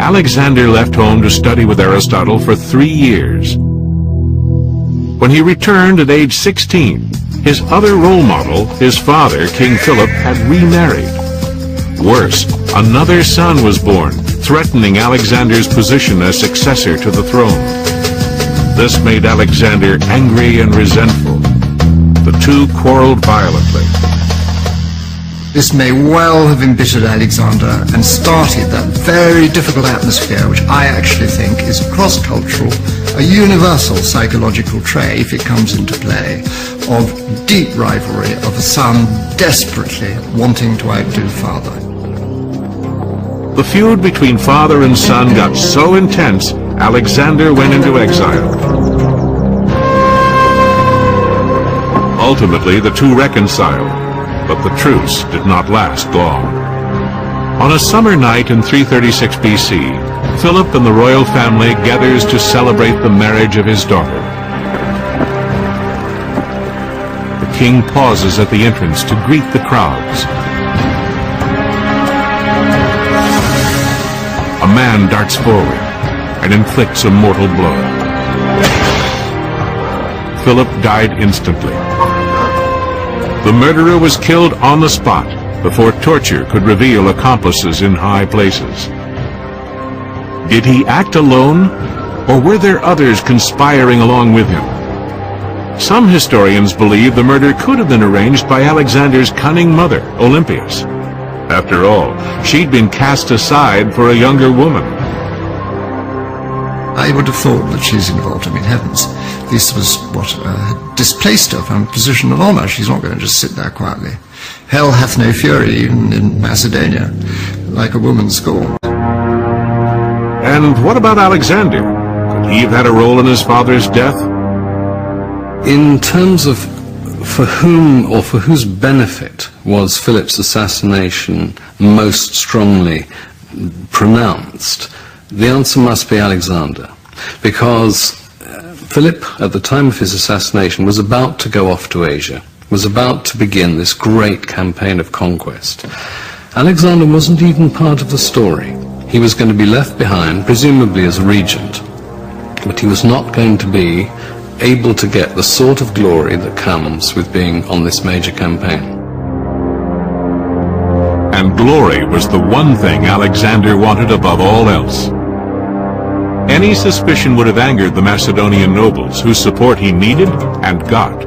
Alexander left home to study with Aristotle for 3 years. When he returned at age 16, his other role model, his father, King Philip, had remarried. Worse, another son was born, threatening Alexander's position as successor to the throne. This made Alexander angry and resentful. The two quarreled violently. This may well have embittered Alexander and started that very difficult atmosphere, which I actually think is cross-cultural, a universal psychological trait, if it comes into play, of deep rivalry of a son desperately wanting to outdo father. The feud between father and son got so intense, Alexander went into exile. Ultimately, the two reconciled, but the truce did not last long. On a summer night in 336 BC, Philip and the royal family gathers to celebrate the marriage of his daughter. The king pauses at the entrance to greet the crowds. A man darts forward and inflicts a mortal blow. Philip died instantly. The murderer was killed on the spot before torture could reveal accomplices in high places. Did he act alone, or were there others conspiring along with him? Some historians believe the murder could have been arranged by Alexander's cunning mother, Olympias. After all, she'd been cast aside for a younger woman. I would have thought that she's involved. I mean, heavens, this was what had displaced her from a position of honor. She's not going to just sit there quietly. Hell hath no fury, even in Macedonia, like a woman scorned. And what about Alexander? Could he have had a role in his father's death? In terms of for whom or for whose benefit was Philip's assassination most strongly pronounced, the answer must be Alexander, because Philip, at the time of his assassination, was about to go off to Asia, was about to begin this great campaign of conquest. Alexander wasn't even part of the story. He was going to be left behind, presumably as a regent, but he was not going to be able to get the sort of glory that comes with being on this major campaign. And glory was the one thing Alexander wanted above all else. Any suspicion would have angered the Macedonian nobles, whose support he needed and got.